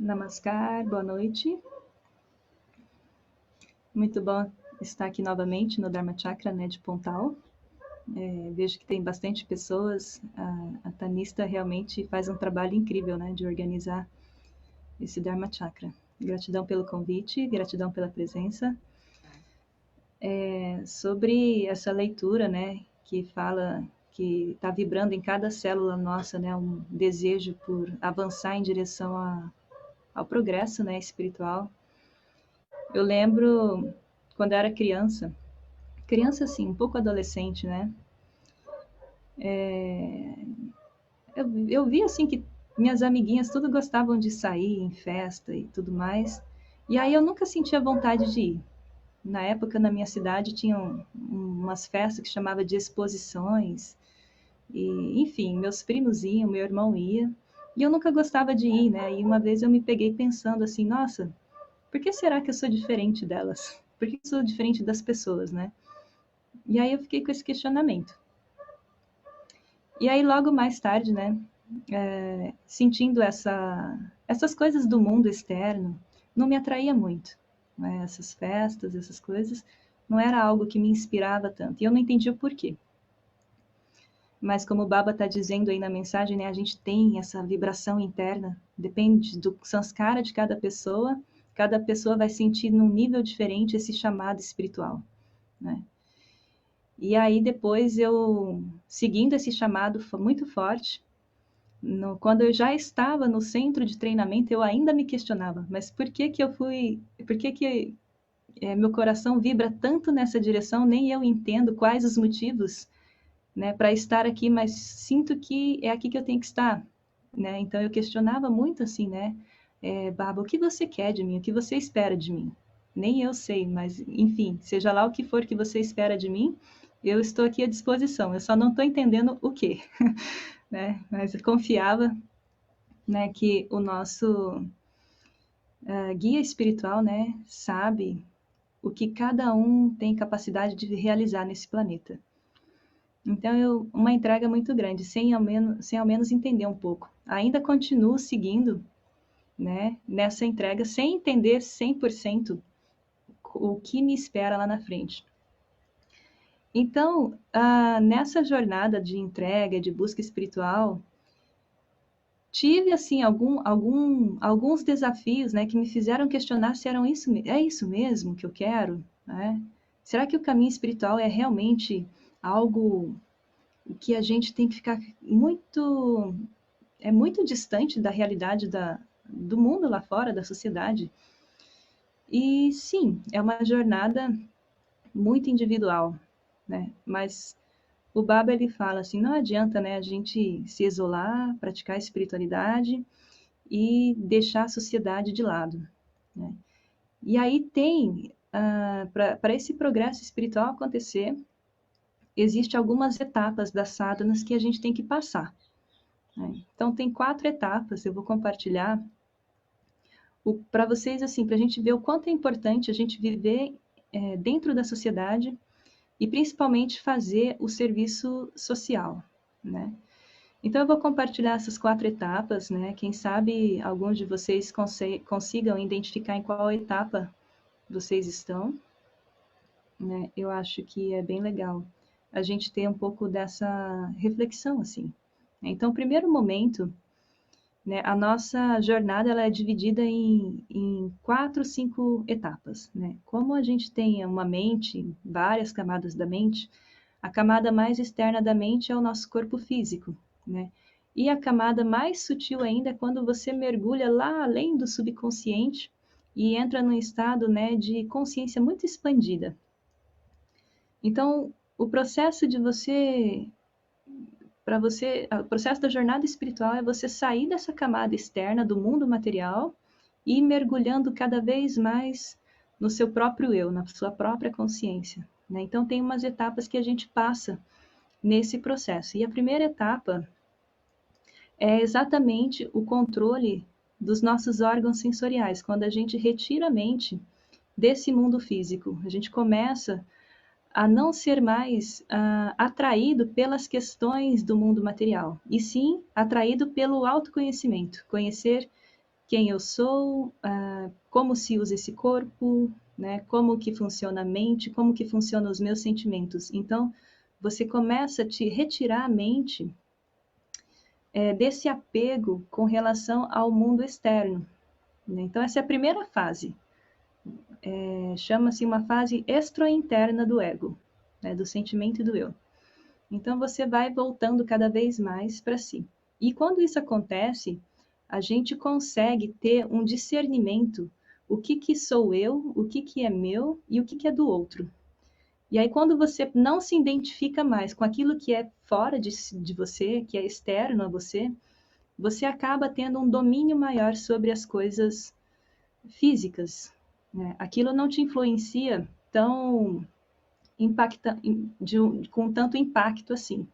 Namaskar, boa noite. Muito bom estar aqui novamente no Dharma Chakra, né, de Pontal. Vejo que tem bastante pessoas. A Tanista realmente faz um trabalho incrível, né, de organizar esse Dharma Chakra. Gratidão pelo convite, gratidão pela presença. Sobre essa leitura, né, que fala que está vibrando em cada célula nossa, né, um desejo por avançar em direção ao progresso, né, espiritual. Eu lembro quando eu era criança assim, um pouco adolescente, né? Eu vi assim que minhas amiguinhas tudo gostavam de sair em festa e tudo mais. E aí eu nunca sentia vontade de ir. Na época, na minha cidade, tinham umas festas que chamava de exposições. E, enfim, meus primos iam, meu irmão ia. E eu nunca gostava de ir, né? E uma vez eu me peguei pensando assim, nossa, por que será que eu sou diferente delas? Por que eu sou diferente das pessoas, né? E aí eu fiquei com esse questionamento. E aí logo mais tarde, né, sentindo essas coisas do mundo externo, não me atraía muito, né? Essas festas, essas coisas, não era algo que me inspirava tanto. E eu não entendia o porquê. Mas como o Baba está dizendo aí na mensagem, né, a gente tem essa vibração interna, depende do sanskara de cada pessoa vai sentir num nível diferente esse chamado espiritual, né? E aí depois eu, seguindo esse chamado muito forte, quando eu já estava no centro de treinamento, eu ainda me questionava, mas por que que eu fui, por que que meu coração vibra tanto nessa direção, nem eu entendo quais os motivos, né, para estar aqui, mas sinto que é aqui que eu tenho que estar, né? Então eu questionava muito assim, né, Baba, o que você quer de mim? O que você espera de mim? Nem eu sei, mas enfim, seja lá o que for que você espera de mim, eu estou aqui à disposição. Eu só não estou entendendo o quê, né? Mas eu confiava, né, que o nosso guia espiritual, né, sabe o que cada um tem capacidade de realizar nesse planeta. Então, uma entrega muito grande, sem ao menos entender um pouco. Ainda continuo seguindo, né, nessa entrega, sem entender 100% o que me espera lá na frente. Então, nessa jornada de entrega, de busca espiritual, tive assim alguns desafios, né, que me fizeram questionar se é isso mesmo que eu quero, né? Será que o caminho espiritual é realmente algo que a gente tem que ficar muito distante da realidade do mundo lá fora, da sociedade? E sim, é uma jornada muito individual, né? Mas o Baba ele fala assim, não adianta, né, a gente se isolar, praticar a espiritualidade e deixar a sociedade de lado, né? E aí tem, para esse progresso espiritual acontecer, existem algumas etapas das sadhanas que a gente tem que passar, né? Então, tem 4 etapas, eu vou compartilhar para vocês, assim, para a gente ver o quanto é importante a gente viver dentro da sociedade e principalmente fazer o serviço social, né? Então, eu vou compartilhar essas 4 etapas, né? Quem sabe alguns de vocês consigam identificar em qual etapa vocês estão, né? Eu acho que é bem legal a gente ter um pouco dessa reflexão, assim. Então, o primeiro momento, né? A nossa jornada ela é dividida em 4, 5 etapas, né? Como a gente tem uma mente, várias camadas da mente, a camada mais externa da mente é o nosso corpo físico, né? E a camada mais sutil ainda é quando você mergulha lá além do subconsciente e entra num estado, né, de consciência muito expandida. Então, o processo o processo da jornada espiritual é você sair dessa camada externa do mundo material e ir mergulhando cada vez mais no seu próprio eu, na sua própria consciência, né? Então, tem umas etapas que a gente passa nesse processo. E a primeira etapa é exatamente o controle dos nossos órgãos sensoriais, quando a gente retira a mente desse mundo físico. A gente começa a não ser mais atraído pelas questões do mundo material, e sim atraído pelo autoconhecimento, conhecer quem eu sou, como se usa esse corpo, né? Como que funciona a mente, como que funcionam os meus sentimentos. Então, você começa a te retirar a mente desse apego com relação ao mundo externo, né? Então, essa é a primeira fase. Chama-se uma fase extra-interna do ego, né? Do sentimento e do eu. Então, você vai voltando cada vez mais para si. E quando isso acontece, a gente consegue ter um discernimento, o que que sou eu, o que que é meu e o que que é do outro. E aí, quando você não se identifica mais com aquilo que é fora de você, que é externo a você, você acaba tendo um domínio maior sobre as coisas físicas, né? Aquilo não te influencia tão com tanto impacto assim.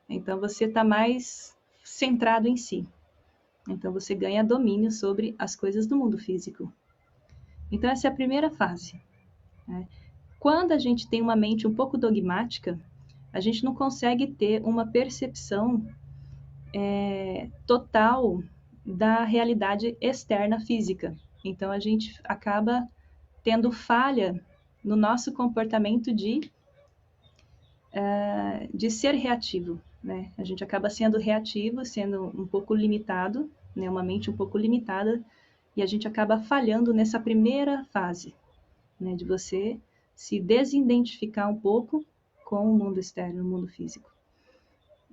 Então, você está mais centrado em si. Então, você ganha domínio sobre as coisas do mundo físico. Então, essa é a primeira fase, né? Quando a gente tem uma mente um pouco dogmática, a gente não consegue ter uma percepção total da realidade externa física. Então, a gente acaba tendo falha no nosso comportamento de ser reativo, né? A gente acaba sendo reativo, sendo um pouco limitado, né? Uma mente um pouco limitada, e a gente acaba falhando nessa primeira fase, né? De você se desidentificar um pouco com o mundo externo, o mundo físico.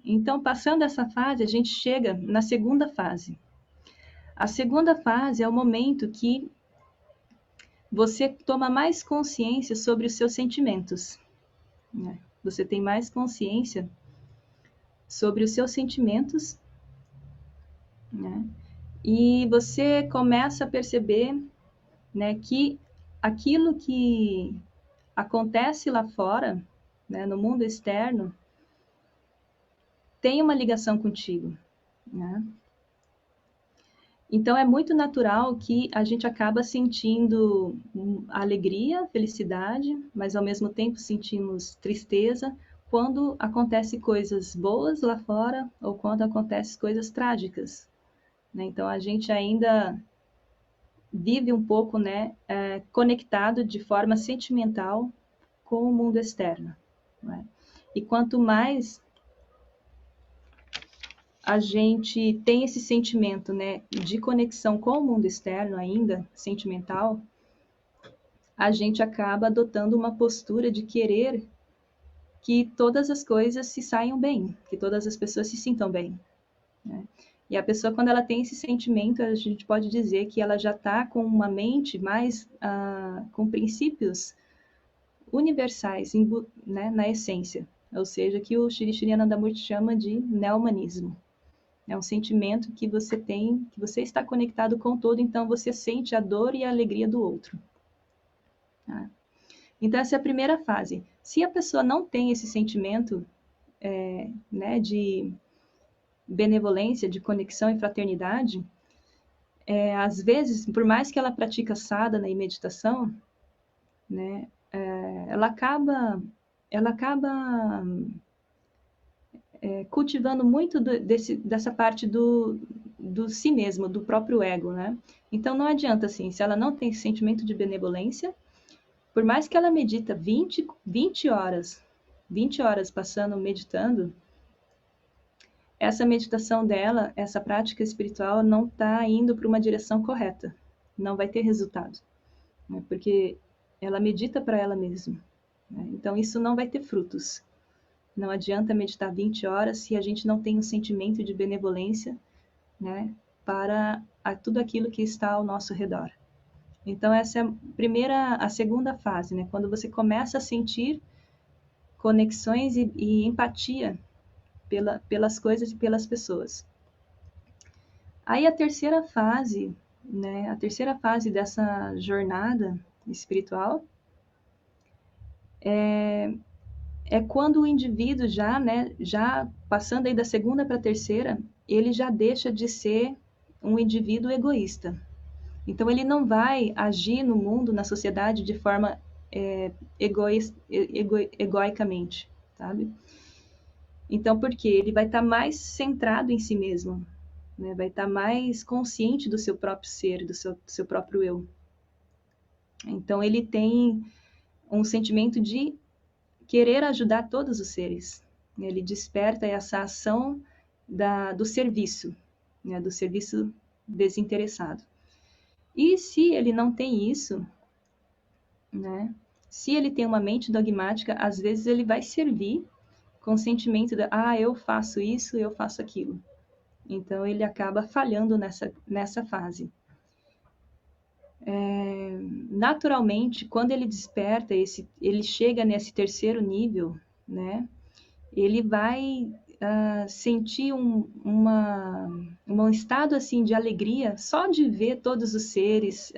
Então, passando essa fase, a gente chega na segunda fase. A segunda fase é o momento que você toma mais consciência sobre os seus sentimentos, né? Você tem mais consciência sobre os seus sentimentos, né? E você começa a perceber, né, que aquilo que acontece lá fora, né, no mundo externo, tem uma ligação contigo, né? Então é muito natural que a gente acaba sentindo alegria, felicidade, mas ao mesmo tempo sentimos tristeza quando acontecem coisas boas lá fora ou quando acontecem coisas trágicas, né? Então a gente ainda vive um pouco, né, conectado de forma sentimental com o mundo externo, né? E quanto mais a gente tem esse sentimento, né, de conexão com o mundo externo ainda, sentimental, a gente acaba adotando uma postura de querer que todas as coisas se saiam bem, que todas as pessoas se sintam bem, né? E a pessoa, quando ela tem esse sentimento, a gente pode dizer que ela já está com uma mente mais com princípios universais, né, na essência, ou seja, que o Shri Shri Anandamurti chama de neo-humanismo. É um sentimento que você tem, que você está conectado com o todo, então você sente a dor e a alegria do outro, tá? Então, essa é a primeira fase. Se a pessoa não tem esse sentimento, né, de benevolência, de conexão e fraternidade, às vezes, por mais que ela pratique sadhana e meditação, né, ela acaba cultivando muito dessa parte do si mesmo, do próprio ego, né? Então não adianta assim, se ela não tem sentimento de benevolência, por mais que ela medita 20 horas, 20 horas passando meditando, essa meditação dela, essa prática espiritual não está indo para uma direção correta, não vai ter resultado, né? Porque ela medita para ela mesma, né? Então isso não vai ter frutos. Não adianta meditar 20 horas se a gente não tem um sentimento de benevolência, né, para tudo aquilo que está ao nosso redor. Então essa é a segunda fase, né, quando você começa a sentir conexões e empatia pelas coisas e pelas pessoas. Aí a terceira fase, né, a terceira fase dessa jornada espiritual é quando o indivíduo já, né, já passando aí da segunda para a terceira, ele já deixa de ser um indivíduo egoísta. Então ele não vai agir no mundo, na sociedade, de forma egoicamente, sabe? Então, por quê? Ele vai estar mais centrado em si mesmo, né? Vai estar mais consciente do seu próprio ser, do seu próprio eu. Então, ele tem um sentimento de querer ajudar todos os seres. Ele desperta essa ação do serviço, né? Do serviço desinteressado. E se ele não tem isso, né? Se ele tem uma mente dogmática, às vezes ele vai servir com o sentimento de, eu faço isso, eu faço aquilo. Então ele acaba falhando nessa fase. Naturalmente, quando ele desperta, ele chega nesse terceiro nível, né? Ele vai sentir um estado assim de alegria só de ver todos os seres,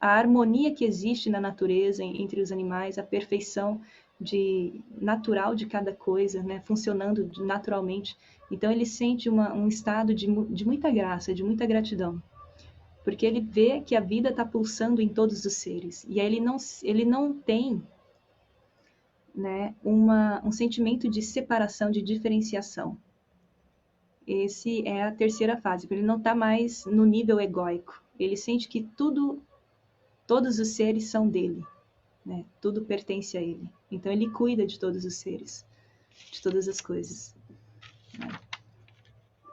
a harmonia que existe na natureza entre os animais, a perfeição natural de cada coisa, né, funcionando naturalmente. Então ele sente um estado de muita graça, de muita gratidão, porque ele vê que a vida está pulsando em todos os seres. E aí ele não tem, né, um sentimento de separação, de diferenciação. Esse é a terceira fase, ele não está mais no nível egóico. Ele sente que todos os seres são dele, né? Tudo pertence a ele. Então ele cuida de todos os seres, de todas as coisas, né?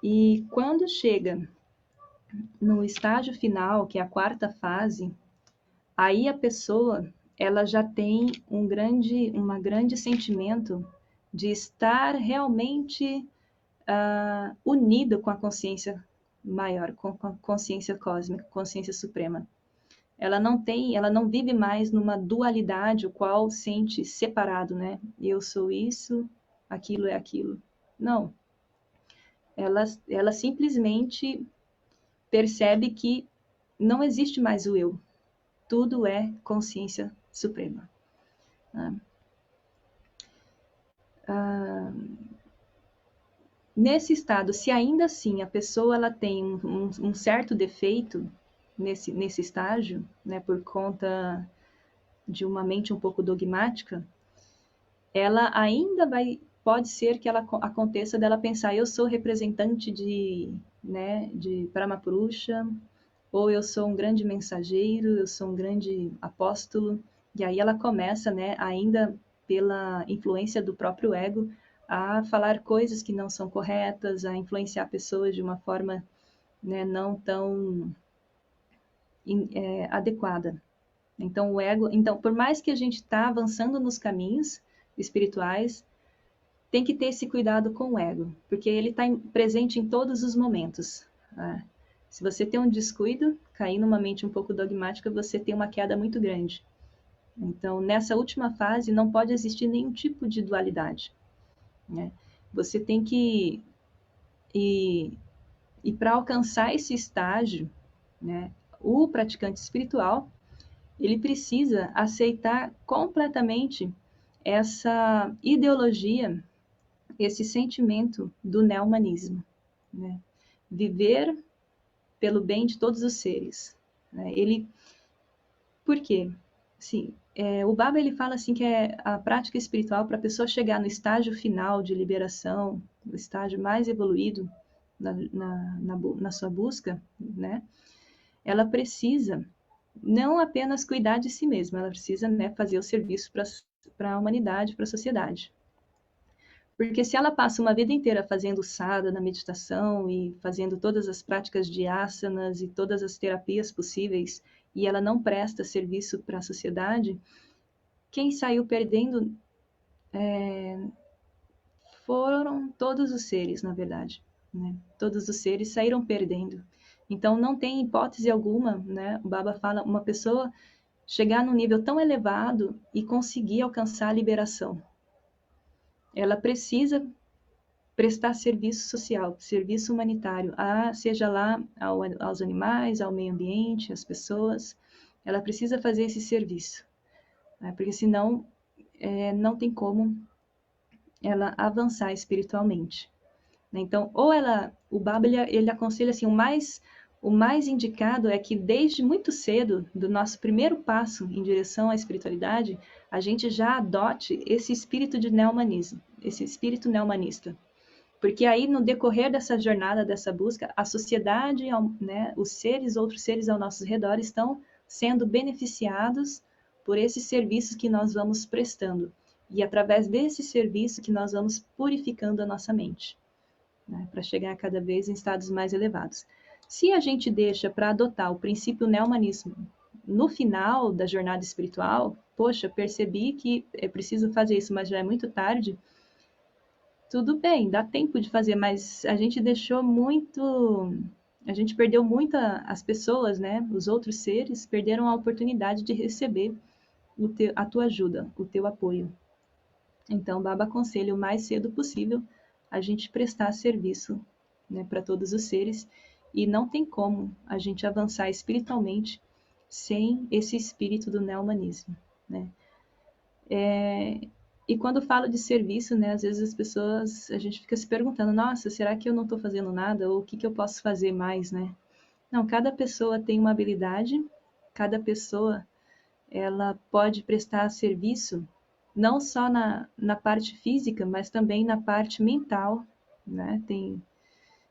E quando chega no estágio final, que é a quarta fase, aí a pessoa ela já tem um grande sentimento de estar realmente unido com a consciência maior, com a consciência cósmica, consciência suprema. Ela não vive mais numa dualidade, o qual sente separado, né? Eu sou isso, aquilo é aquilo. Não. Ela simplesmente percebe que não existe mais o eu. Tudo é consciência suprema. Né? Nesse estado, se ainda assim a pessoa ela tem um certo defeito nesse estágio, né, por conta de uma mente um pouco dogmática, ela ainda pode ser que ela aconteça dela pensar, eu sou representante de Paramapurusha, ou eu sou um grande mensageiro, eu sou um grande apóstolo, e aí ela começa, né, ainda pela influência do próprio ego, a falar coisas que não são corretas, a influenciar pessoas de uma forma, né, não tão adequada. Então, por mais que a gente está avançando nos caminhos espirituais, tem que ter esse cuidado com o ego, porque ele está presente em todos os momentos. Né? Se você tem um descuido, cair numa mente um pouco dogmática, você tem uma queda muito grande. Então, nessa última fase, não pode existir nenhum tipo de dualidade. Né? Você tem que e para alcançar esse estágio, né, o praticante espiritual, ele precisa aceitar completamente essa ideologia, esse sentimento do neo-humanismo, né? Viver pelo bem de todos os seres. Né? Por quê? Sim, o Baba ele fala assim que é a prática espiritual para a pessoa chegar no estágio final de liberação, no estágio mais evoluído na sua busca, né? Ela precisa não apenas cuidar de si mesma, ela precisa, né, fazer o serviço para a humanidade, para a sociedade. Porque se ela passa uma vida inteira fazendo sadhana na meditação e fazendo todas as práticas de asanas e todas as terapias possíveis, e ela não presta serviço para a sociedade, quem saiu perdendo foram todos os seres, na verdade. Né? Todos os seres saíram perdendo. Então, não tem hipótese alguma, né? O Baba fala, uma pessoa chegar num nível tão elevado e conseguir alcançar a liberação. Ela precisa prestar serviço social, serviço humanitário, seja lá aos animais, ao meio ambiente, às pessoas. Ela precisa fazer esse serviço, né? Porque senão não tem como ela avançar espiritualmente. Então, o Baba ele aconselha assim, o mais indicado é que desde muito cedo, do nosso primeiro passo em direção à espiritualidade, a gente já adote esse espírito de neo-humanismo, esse espírito neo-humanista. Porque aí, no decorrer dessa jornada, dessa busca, a sociedade, né, os seres, outros seres ao nosso redor estão sendo beneficiados por esses serviços que nós vamos prestando. E através desse serviço que nós vamos purificando a nossa mente, né, para chegar cada vez em estados mais elevados. Se a gente deixa para adotar o princípio neo-humanismo no final da jornada espiritual, poxa, percebi que é preciso fazer isso, mas já é muito tarde. Tudo bem, dá tempo de fazer, mas a gente deixou muito, a gente perdeu muito as pessoas, né? Os outros seres perderam a oportunidade de receber a tua ajuda, o teu apoio. Então, Baba aconselha o mais cedo possível a gente prestar serviço, né, para todos os seres, e não tem como a gente avançar espiritualmente sem esse espírito do neo-humanismo, né? E quando falo de serviço, né, às vezes as pessoas, a gente fica se perguntando, nossa, será que eu não estou fazendo nada? Ou o que eu posso fazer mais, né? Não, cada pessoa tem uma habilidade, cada pessoa, ela pode prestar serviço, não só na parte física, mas também na parte mental, né?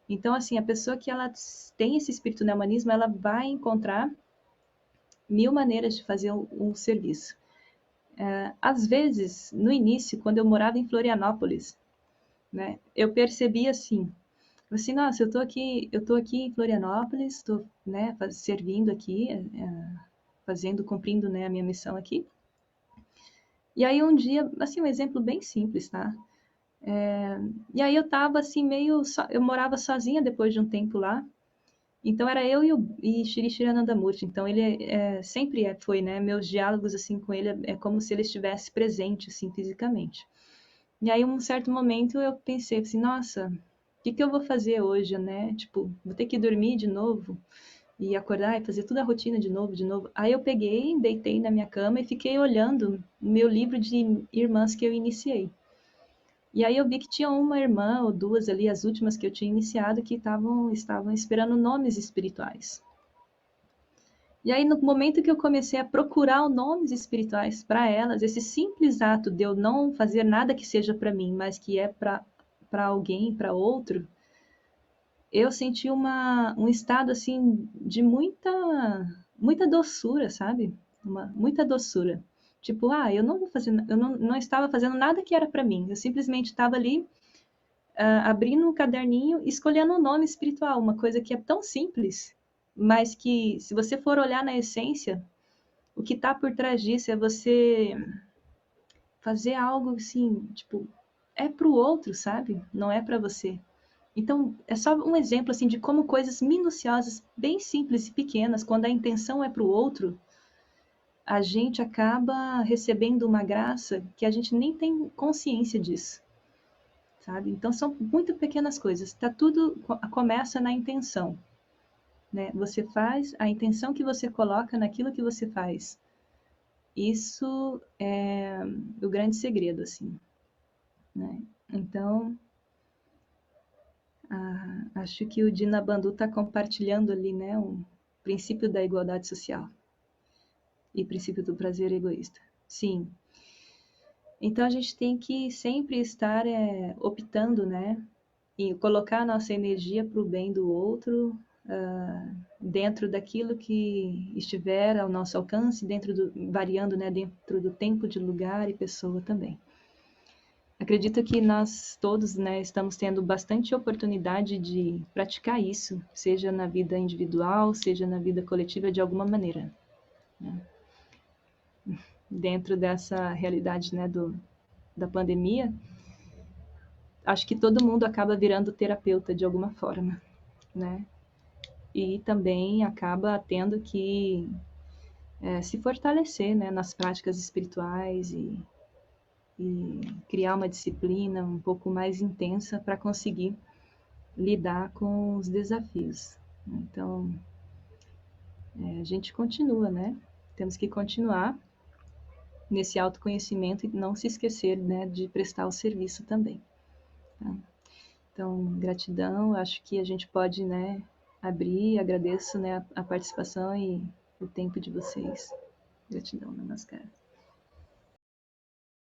Então, assim, a pessoa que ela tem esse espírito no humanismo, ela vai encontrar mil maneiras de fazer um serviço. Às vezes, no início, quando eu morava em Florianópolis, né, eu percebi assim, nossa, eu tô aqui em Florianópolis, estou, né, servindo aqui, cumprindo, né, a minha missão aqui. E aí um dia, assim, um exemplo bem simples, tá? E aí eu tava assim eu morava sozinha depois de um tempo lá. Então era eu e Shri Shiranandamurti. Então ele sempre foi, né? Meus diálogos assim com ele é como se ele estivesse presente assim fisicamente. E aí um certo momento eu pensei assim, nossa, o que eu vou fazer hoje, né? Tipo, vou ter que dormir de novo e acordar e fazer toda a rotina de novo, de novo. Aí eu peguei, deitei na minha cama e fiquei olhando o meu livro de irmãs que eu iniciei. E aí eu vi que tinha uma irmã ou duas ali, as últimas que eu tinha iniciado, que estavam esperando nomes espirituais. E aí, no momento que eu comecei a procurar nomes espirituais para elas, esse simples ato de eu não fazer nada que seja para mim, mas que é para alguém, para outro, eu senti um estado assim de muita doçura, sabe? Muita doçura. Tipo, eu não vou fazer, eu não estava fazendo nada que era para mim. Eu simplesmente estava ali abrindo um caderninho, escolhendo um nome espiritual, uma coisa que é tão simples, mas que, se você for olhar na essência, o que está por trás disso é você fazer algo assim, tipo, é para o outro, sabe? Não é para você. Então, é só um exemplo assim de como coisas minuciosas, bem simples e pequenas, quando a intenção é para o outro, a gente acaba recebendo uma graça que a gente nem tem consciência disso. Sabe? Então são muito pequenas coisas. Tá tudo começa na intenção, né? Você faz a intenção que você coloca naquilo que você faz. Isso é o grande segredo, assim, né? Então, acho que o Dina Bandhu está compartilhando ali, né, o princípio da igualdade social e princípio do prazer egoísta. Sim. Então a gente tem que sempre estar optando, né, e colocar a nossa energia para o bem do outro, dentro daquilo que estiver ao nosso alcance, variando, né, dentro do tempo, de lugar e pessoa também. Acredito que nós todos, né, estamos tendo bastante oportunidade de praticar isso, seja na vida individual, seja na vida coletiva, de alguma maneira, né? Dentro dessa realidade, né, da pandemia, acho que todo mundo acaba virando terapeuta de alguma forma, né? E também acaba tendo que se fortalecer, né, nas práticas espirituais e criar uma disciplina um pouco mais intensa para conseguir lidar com os desafios. Então, a gente continua, né? Temos que continuar nesse autoconhecimento e não se esquecer, né, de prestar o serviço também. Tá? Então, gratidão. Acho que a gente pode, né, abrir. Agradeço, né, a participação e o tempo de vocês. Gratidão, Namaskar.